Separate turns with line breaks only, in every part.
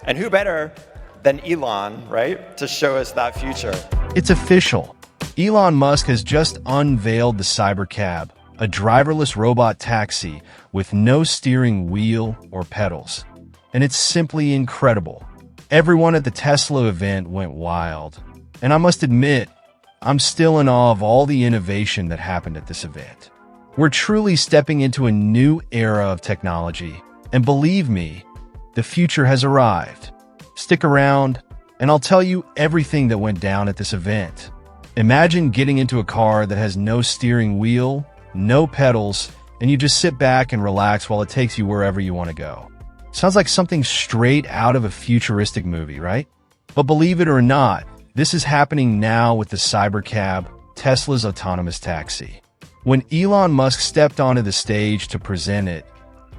And who better than Elon, right, to show us that future?
It's official. Elon Musk has just unveiled the CyberCab, a driverless robot taxi with no steering wheel or pedals. And it's simply incredible. Everyone at the Tesla event went wild. And I must admit, I'm still in awe of all the innovation that happened at this event. We're truly stepping into a new era of technology. And believe me, the future has arrived. Stick around, and I'll tell you everything that went down at this event. Imagine getting into a car that has no steering wheel, no pedals, and you just sit back and relax while it takes you wherever you want to go. Sounds like something straight out of a futuristic movie, right? But believe it or not, this is happening now with the CyberCab, Tesla's autonomous taxi. When Elon Musk stepped onto the stage to present it,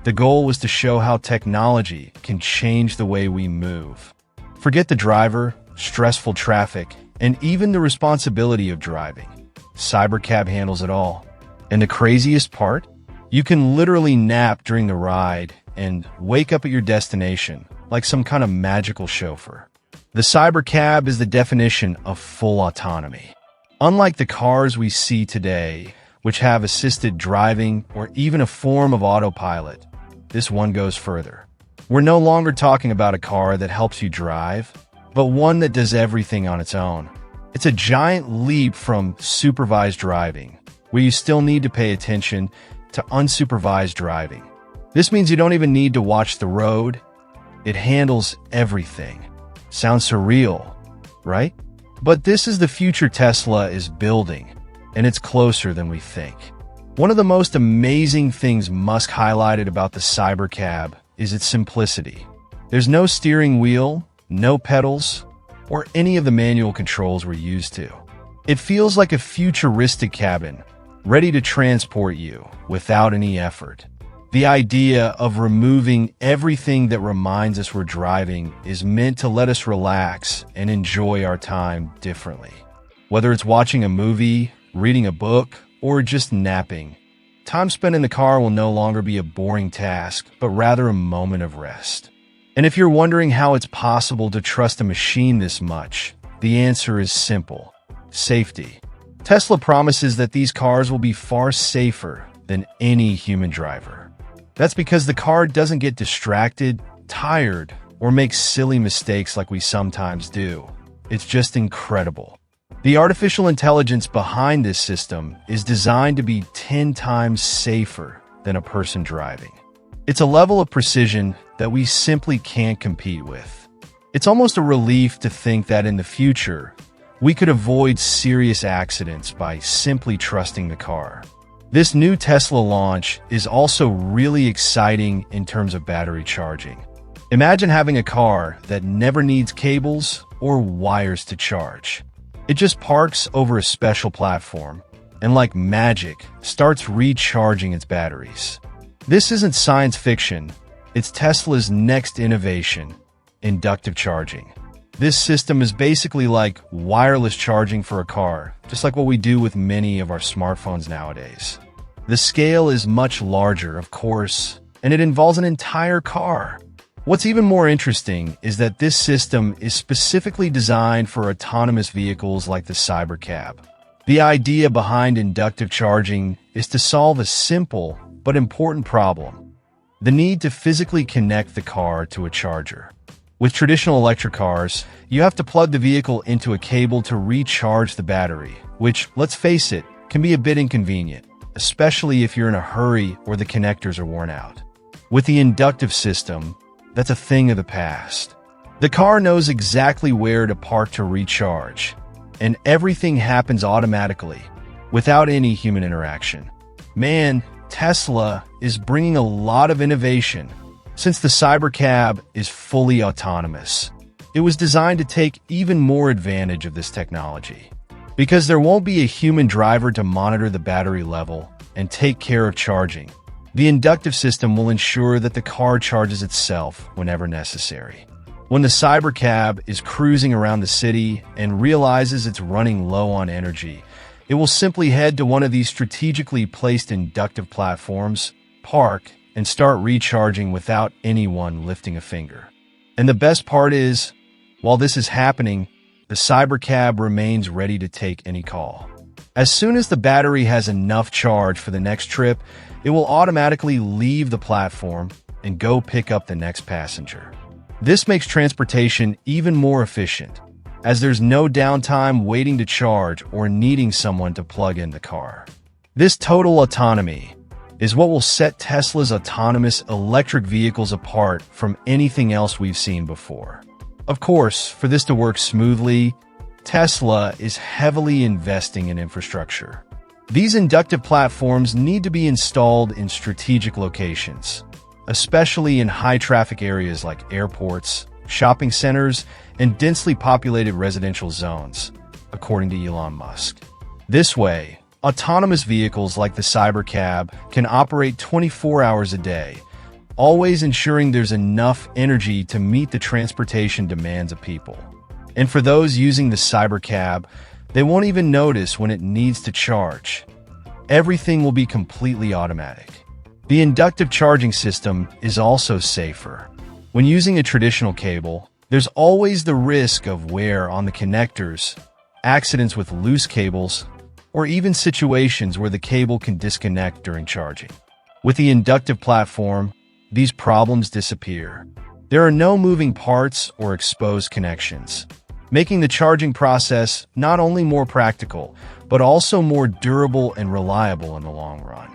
the goal was to show how technology can change the way we move. Forget the driver, stressful traffic, and even the responsibility of driving. CyberCab handles it all. And the craziest part? You can literally nap during the ride and wake up at your destination like some kind of magical chauffeur. The CyberCab is the definition of full autonomy. Unlike the cars we see today, which have assisted driving or even a form of autopilot, this one goes further. We're no longer talking about a car that helps you drive, but one that does everything on its own. It's a giant leap from supervised driving, where you still need to pay attention, to unsupervised driving. This means you don't even need to watch the road. It handles everything. Sounds surreal, right? But this is the future Tesla is building, and it's closer than we think. One of the most amazing things Musk highlighted about the CyberCab is its simplicity. There's no steering wheel, no pedals, or any of the manual controls we're used to. It feels like a futuristic cabin, ready to transport you without any effort. The idea of removing everything that reminds us we're driving is meant to let us relax and enjoy our time differently. Whether it's watching a movie, reading a book, or just napping, time spent in the car will no longer be a boring task, but rather a moment of rest. And if you're wondering how it's possible to trust a machine this much, the answer is simple: safety. Tesla promises that these cars will be far safer than any human driver. That's because the car doesn't get distracted, tired, or make silly mistakes like we sometimes do. It's just incredible. The artificial intelligence behind this system is designed to be 10 times safer than a person driving. It's a level of precision that we simply can't compete with. It's almost a relief to think that in the future, we could avoid serious accidents by simply trusting the car. This new Tesla launch is also really exciting in terms of battery charging. Imagine having a car that never needs cables or wires to charge. It just parks over a special platform and, like magic, starts recharging its batteries. This isn't science fiction. It's Tesla's next innovation, inductive charging. This system is basically like wireless charging for a car, just like what we do with many of our smartphones nowadays. The scale is much larger, of course, and it involves an entire car. What's even more interesting is that this system is specifically designed for autonomous vehicles like the CyberCab. The idea behind inductive charging is to solve a simple but important problem: the need to physically connect the car to a charger. With traditional electric cars, you have to plug the vehicle into a cable to recharge the battery, which, let's face it, can be a bit inconvenient, especially if you're in a hurry or the connectors are worn out. With the inductive system, that's a thing of the past. The car knows exactly where to park to recharge, and everything happens automatically, without any human interaction. Man, Tesla is bringing a lot of innovation. Since the CyberCab is fully autonomous, it was designed to take even more advantage of this technology. Because there won't be a human driver to monitor the battery level and take care of charging, the inductive system will ensure that the car charges itself whenever necessary. When the CyberCab is cruising around the city and realizes it's running low on energy, it will simply head to one of these strategically placed inductive platforms, park, and start recharging without anyone lifting a finger. And the best part is, while this is happening, the CyberCab remains ready to take any call. As soon as the battery has enough charge for the next trip, it will automatically leave the platform and go pick up the next passenger. This makes transportation even more efficient, as there's no downtime waiting to charge or needing someone to plug in the car. This total autonomy is what will set Tesla's autonomous electric vehicles apart from anything else we've seen before. Of course, for this to work smoothly, Tesla is heavily investing in infrastructure. These inductive platforms need to be installed in strategic locations, especially in high-traffic areas like airports, shopping centers, and densely populated residential zones, according to Elon Musk. This way, autonomous vehicles like the CyberCab can operate 24 hours a day, always ensuring there's enough energy to meet the transportation demands of people. And for those using the CyberCab, they won't even notice when it needs to charge. Everything will be completely automatic. The inductive charging system is also safer. When using a traditional cable, there's always the risk of wear on the connectors, accidents with loose cables, or even situations where the cable can disconnect during charging. With the inductive platform, these problems disappear. There are no moving parts or exposed connections, making the charging process not only more practical, but also more durable and reliable in the long run.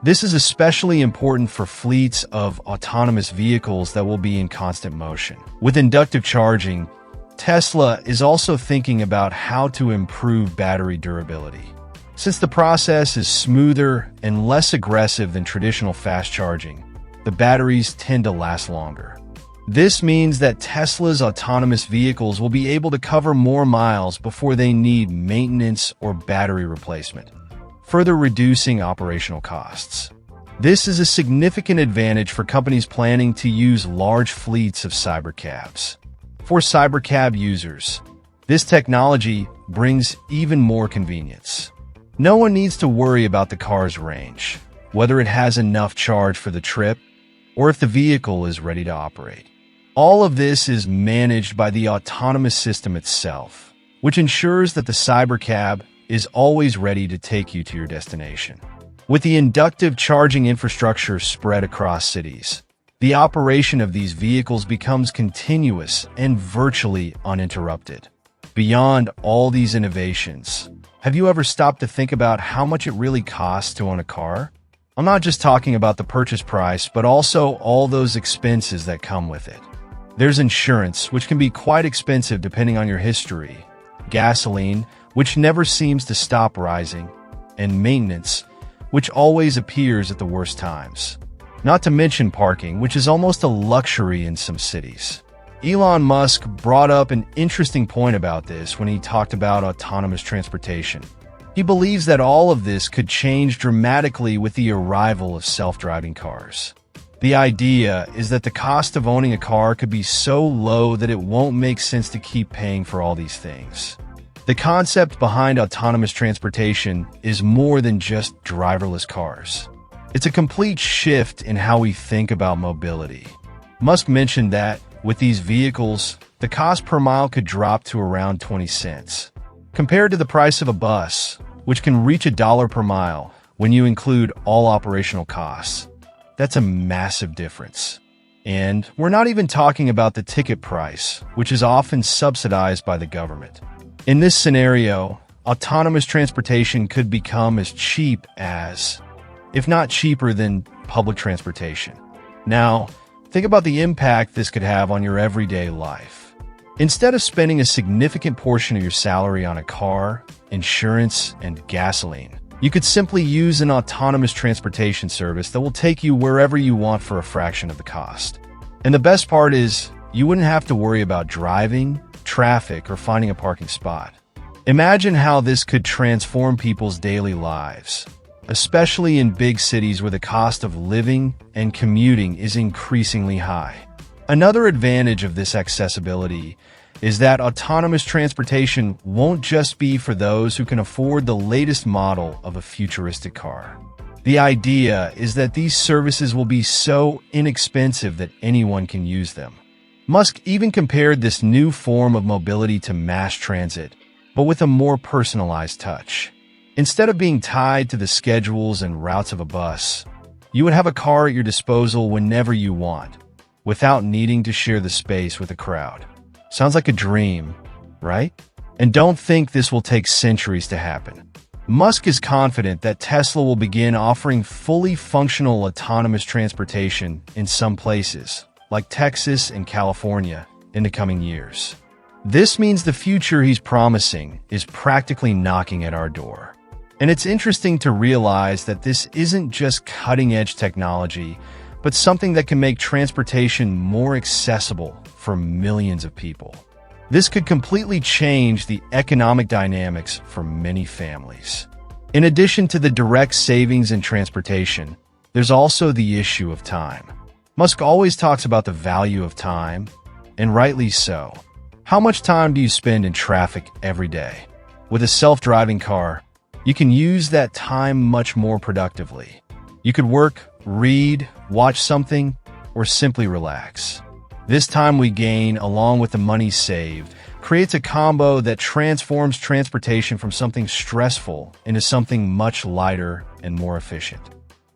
This is especially important for fleets of autonomous vehicles that will be in constant motion. With inductive charging, Tesla is also thinking about how to improve battery durability. Since the process is smoother and less aggressive than traditional fast charging, the batteries tend to last longer. This means that Tesla's autonomous vehicles will be able to cover more miles before they need maintenance or battery replacement, further reducing operational costs. This is a significant advantage for companies planning to use large fleets of CyberCabs. For CyberCab users, this technology brings even more convenience. No one needs to worry about the car's range, whether it has enough charge for the trip, or if the vehicle is ready to operate. All of this is managed by the autonomous system itself, which ensures that the CyberCab is always ready to take you to your destination. With the inductive charging infrastructure spread across cities, the operation of these vehicles becomes continuous and virtually uninterrupted. Beyond all these innovations, have you ever stopped to think about how much it really costs to own a car? I'm not just talking about the purchase price, but also all those expenses that come with it. There's insurance, which can be quite expensive depending on your history, gasoline, which never seems to stop rising, and maintenance, which always appears at the worst times. Not to mention parking, which is almost a luxury in some cities. Elon Musk brought up an interesting point about this when he talked about autonomous transportation. He believes that all of this could change dramatically with the arrival of self-driving cars. The idea is that the cost of owning a car could be so low that it won't make sense to keep paying for all these things. The concept behind autonomous transportation is more than just driverless cars. It's a complete shift in how we think about mobility. Musk mentioned that, with these vehicles, the cost per mile could drop to around 20 cents. Compared to the price of a bus, which can reach $1 per mile when you include all operational costs. That's a massive difference. And we're not even talking about the ticket price, which is often subsidized by the government. In this scenario, autonomous transportation could become as cheap as, if not cheaper than, public transportation. Now, think about the impact this could have on your everyday life. Instead of spending a significant portion of your salary on a car, insurance, and gasoline, you could simply use an autonomous transportation service that will take you wherever you want for a fraction of the cost. And the best part is, you wouldn't have to worry about driving, traffic, or finding a parking spot. Imagine how this could transform people's daily lives, especially in big cities where the cost of living and commuting is increasingly high. Another advantage of this accessibility is that autonomous transportation won't just be for those who can afford the latest model of a futuristic car. The idea is that these services will be so inexpensive that anyone can use them. Musk even compared this new form of mobility to mass transit, but with a more personalized touch. Instead of being tied to the schedules and routes of a bus, you would have a car at your disposal whenever you want, without needing to share the space with a crowd. Sounds like a dream, right? And don't think this will take centuries to happen. Musk is confident that Tesla will begin offering fully functional autonomous transportation in some places, like Texas and California, in the coming years. This means the future he's promising is practically knocking at our door. And it's interesting to realize that this isn't just cutting-edge technology, but something that can make transportation more accessible for millions of people. This could completely change the economic dynamics for many families. In addition to the direct savings in transportation, there's also the issue of time. Musk always talks about the value of time, and rightly so. How much time do you spend in traffic every day? With a self-driving car, you can use that time much more productively. You could work, read, watch something, or simply relax. This time we gain, along with the money saved, creates a combo that transforms transportation from something stressful into something much lighter and more efficient.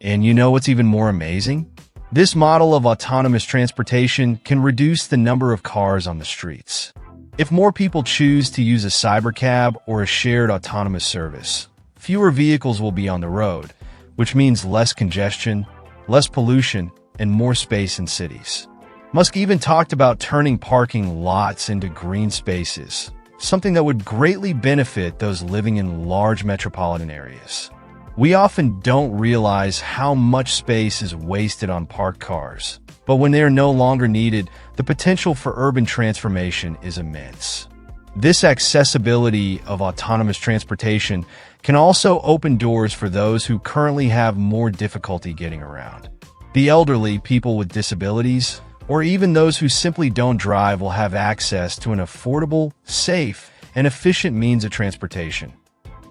And you know what's even more amazing? This model of autonomous transportation can reduce the number of cars on the streets. If more people choose to use a CyberCab or a shared autonomous service, fewer vehicles will be on the road, which means less congestion, less pollution, and more space in cities. Musk even talked about turning parking lots into green spaces, something that would greatly benefit those living in large metropolitan areas. We often don't realize how much space is wasted on parked cars, but when they are no longer needed, the potential for urban transformation is immense. This accessibility of autonomous transportation can also open doors for those who currently have more difficulty getting around. The elderly, people with disabilities, or even those who simply don't drive will have access to an affordable, safe, and efficient means of transportation,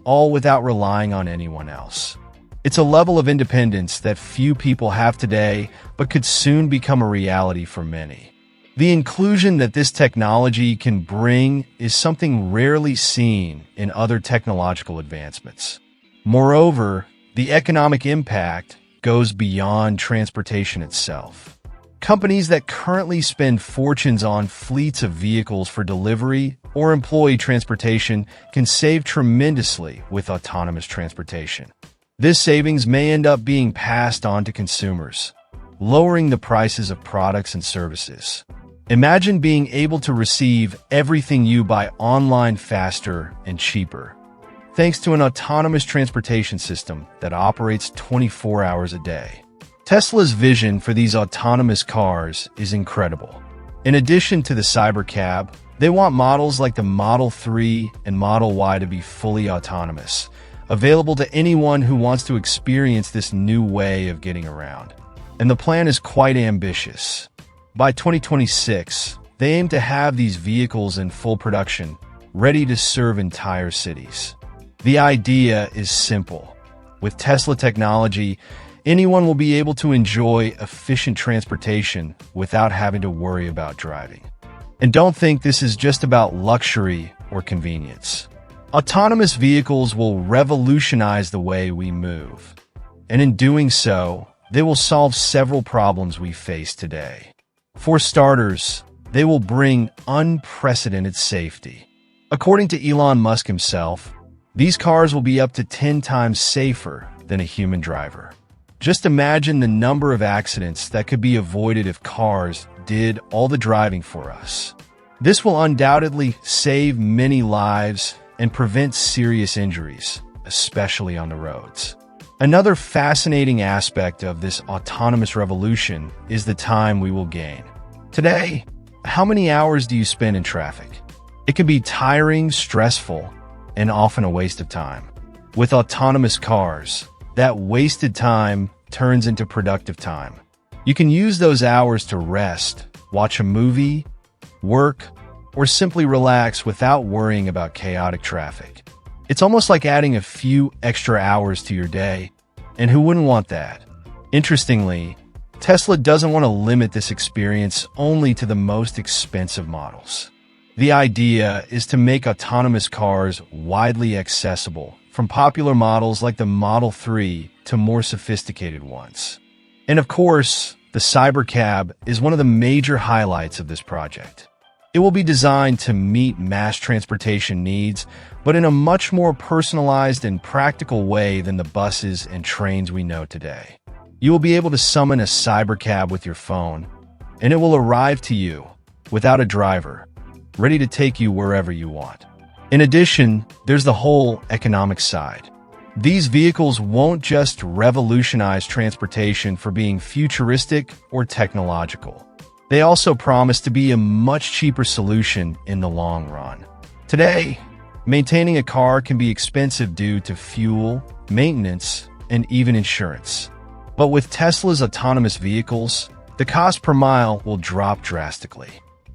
all without relying on anyone else. It's a level of independence that few people have today, but could soon become a reality for many. The inclusion that this technology can bring is something rarely seen in other technological advancements. Moreover, the economic impact goes beyond transportation itself. Companies that currently spend fortunes on fleets of vehicles for delivery or employee transportation can save tremendously with autonomous transportation. This savings may end up being passed on to consumers, lowering the prices of products and services. Imagine being able to receive everything you buy online faster and cheaper, thanks to an autonomous transportation system that operates 24 hours a day. Tesla's vision for these autonomous cars is incredible. In addition to the CyberCab, they want models like the Model 3 and Model Y to be fully autonomous, available to anyone who wants to experience this new way of getting around. And the plan is quite ambitious. By 2026, they aim to have these vehicles in full production, ready to serve entire cities. The idea is simple. With Tesla technology, anyone will be able to enjoy efficient transportation without having to worry about driving. And don't think this is just about luxury or convenience. Autonomous vehicles will revolutionize the way we move. And in doing so, they will solve several problems we face today. For starters, they will bring unprecedented safety. According to Elon Musk himself, these cars will be up to 10 times safer than a human driver. Just imagine the number of accidents that could be avoided if cars did all the driving for us. This will undoubtedly save many lives and prevent serious injuries, especially on the roads. Another fascinating aspect of this autonomous revolution is the time we will gain. Today, how many hours do you spend in traffic? It can be tiring, stressful, and often a waste of time. With autonomous cars, that wasted time turns into productive time. You can use those hours to rest, watch a movie, work, or simply relax without worrying about chaotic traffic. It's almost like adding a few extra hours to your day, and who wouldn't want that? Interestingly, Tesla doesn't want to limit this experience only to the most expensive models. The idea is to make autonomous cars widely accessible, from popular models like the Model 3 to more sophisticated ones. And of course, the CyberCab is one of the major highlights of this project. It will be designed to meet mass transportation needs, but in a much more personalized and practical way than the buses and trains we know today. You will be able to summon a CyberCab with your phone, and it will arrive to you without a driver, ready to take you wherever you want. In addition, there's the whole economic side. These vehicles won't just revolutionize transportation for being futuristic or technological. They also promise to be a much cheaper solution in the long run. Today, maintaining a car can be expensive due to fuel, maintenance, and even insurance. But with Tesla's autonomous vehicles, the cost per mile will drop drastically.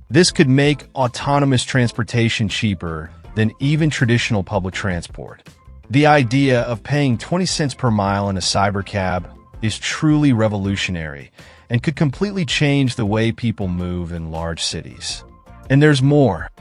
This could make autonomous transportation cheaper than even traditional public transport. The idea of paying 20 cents per mile in a CyberCab is truly revolutionary and could completely change the way people move in large cities. And there's more.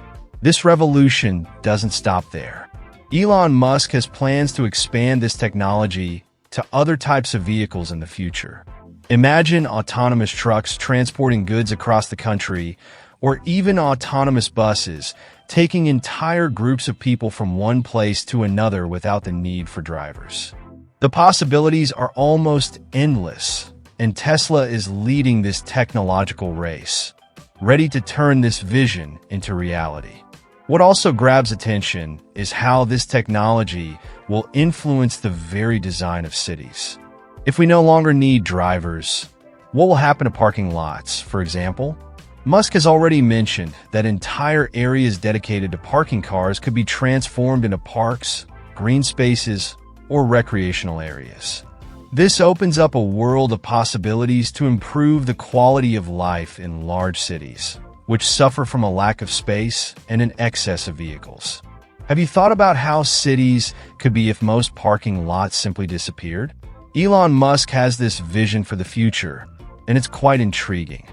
This revolution doesn't stop there. Elon Musk has plans to expand this technology to other types of vehicles in the future. Imagine autonomous trucks transporting goods across the country, or even autonomous buses taking entire groups of people from one place to another without the need for drivers. The possibilities are almost endless, and Tesla is leading this technological race, ready to turn this vision into reality. What also grabs attention is how this technology will influence the very design of cities. If we no longer need drivers, what will happen to parking lots, for example? Musk has already mentioned that entire areas dedicated to parking cars could be transformed into parks, green spaces, or recreational areas. This opens up a world of possibilities to improve the quality of life in large cities, which suffer from a lack of space and an excess of vehicles. Have you thought about how cities could be if most parking lots simply disappeared? Elon Musk has this vision for the future, and it's quite intriguing.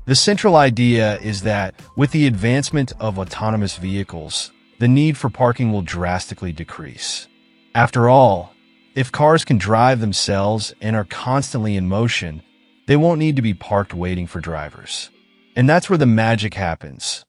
The central idea is that with the advancement of autonomous vehicles, the need for parking will drastically decrease. After all, if cars can drive themselves and are constantly in motion, they won't need to be parked waiting for drivers. And that's where the magic happens.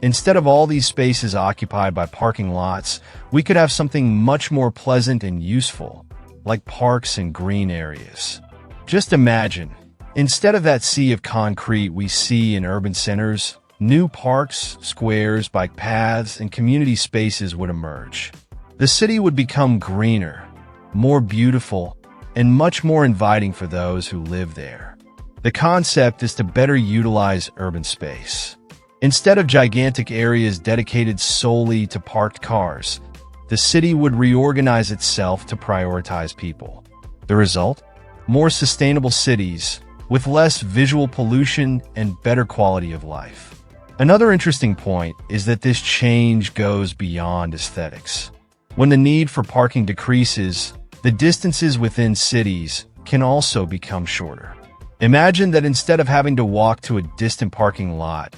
Instead of all these spaces occupied by parking lots, we could have something much more pleasant and useful, like parks and green areas. Just imagine, instead of that sea of concrete we see in urban centers, new parks, squares, bike paths, and community spaces would emerge. The city would become greener, more beautiful, and much more inviting for those who live there. The concept is to better utilize urban space. Instead of gigantic areas dedicated solely to parked cars, the city would reorganize itself to prioritize people. The result? More sustainable cities with less visual pollution and better quality of life. Another interesting point is that this change goes beyond aesthetics. When the need for parking decreases, the distances within cities can also become shorter. Imagine that instead of having to walk to a distant parking lot,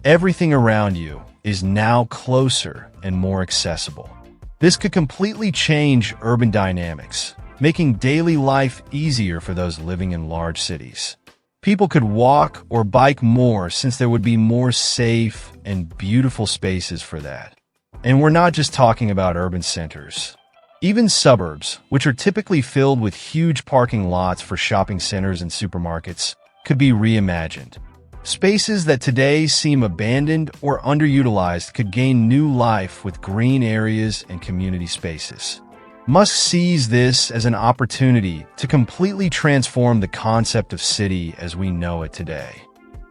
everything around you is now closer and more accessible. This could completely change urban dynamics, making daily life easier for those living in large cities. People could walk or bike more since there would be more safe and beautiful spaces for that. And we're not just talking about urban centers. Even suburbs, which are typically filled with huge parking lots for shopping centers and supermarkets, could be reimagined. Spaces that today seem abandoned or underutilized could gain new life with green areas and community spaces. Musk sees this as an opportunity to completely transform the concept of city as we know it today.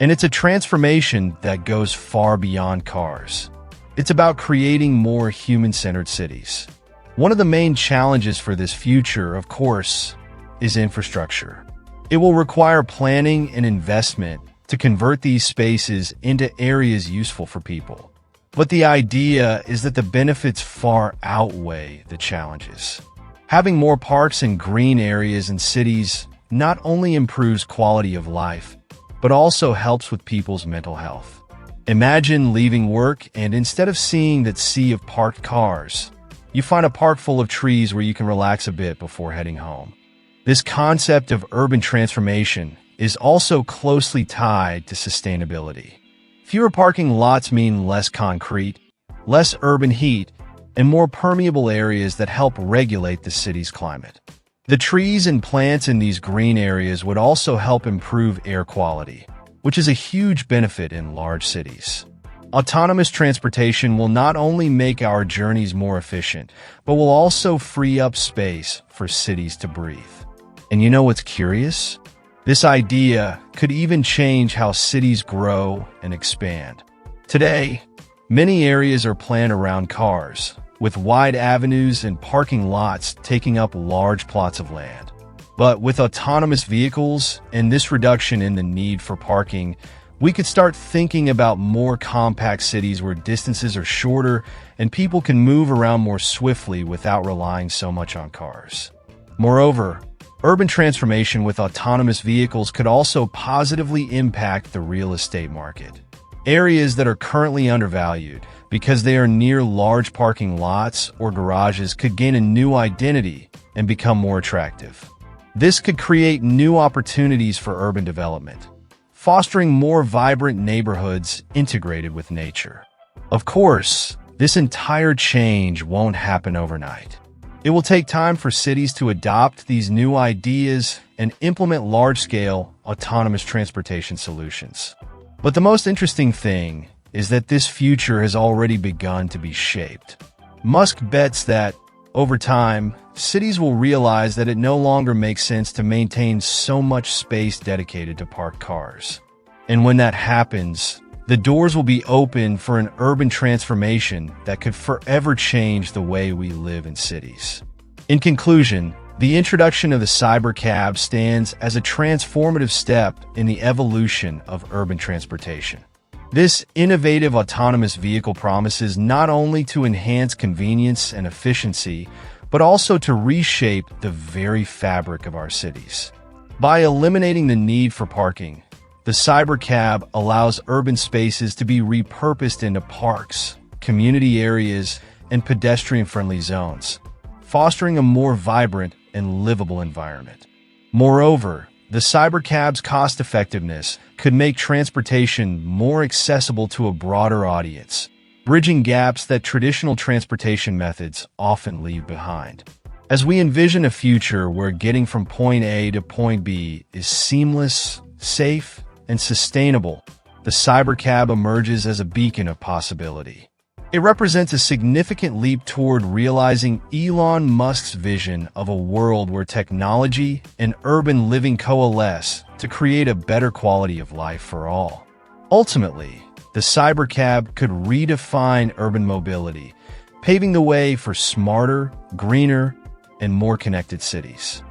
And it's a transformation that goes far beyond cars. It's about creating more human-centered cities. One of the main challenges for this future, of course, is infrastructure. It will require planning and investment to convert these spaces into areas useful for people. But the idea is that the benefits far outweigh the challenges. Having more parks and green areas in cities not only improves quality of life, but also helps with people's mental health. Imagine leaving work and instead of seeing that sea of parked cars, you find a park full of trees where you can relax a bit before heading home. This concept of urban transformation is also closely tied to sustainability. Fewer parking lots mean less concrete, less urban heat, and more permeable areas that help regulate the city's climate. The trees and plants in these green areas would also help improve air quality, which is a huge benefit in large cities. Autonomous transportation will not only make our journeys more efficient, but will also free up space for cities to breathe. And you know what's curious? This idea could even change how cities grow and expand. Today, many areas are planned around cars, with wide avenues and parking lots taking up large plots of land. But with autonomous vehicles and this reduction in the need for parking, we could start thinking about more compact cities where distances are shorter and people can move around more swiftly without relying so much on cars. Moreover, urban transformation with autonomous vehicles could also positively impact the real estate market. Areas that are currently undervalued because they are near large parking lots or garages could gain a new identity and become more attractive. This could create new opportunities for urban development, fostering more vibrant neighborhoods integrated with nature. Of course, this entire change won't happen overnight. It will take time for cities to adopt these new ideas and implement large-scale autonomous transportation solutions. But the most interesting thing is that this future has already begun to be shaped. Musk bets that, over time, cities will realize that it no longer makes sense to maintain so much space dedicated to parked cars. And when that happens, the doors will be open for an urban transformation that could forever change the way we live in cities. In conclusion, the introduction of the CyberCab stands as a transformative step in the evolution of urban transportation. This innovative autonomous vehicle promises not only to enhance convenience and efficiency, but also to reshape the very fabric of our cities. By eliminating the need for parking, the CyberCab allows urban spaces to be repurposed into parks, community areas, and pedestrian-friendly zones, fostering a more vibrant and livable environment. Moreover, the CyberCab's cost-effectiveness could make transportation more accessible to a broader audience, bridging gaps that traditional transportation methods often leave behind. As we envision a future where getting from point A to point B is seamless, safe, and sustainable, the CyberCab emerges as a beacon of possibility. It represents a significant leap toward realizing Elon Musk's vision of a world where technology and urban living coalesce to create a better quality of life for all. Ultimately, the CyberCab could redefine urban mobility, paving the way for smarter, greener, and more connected cities.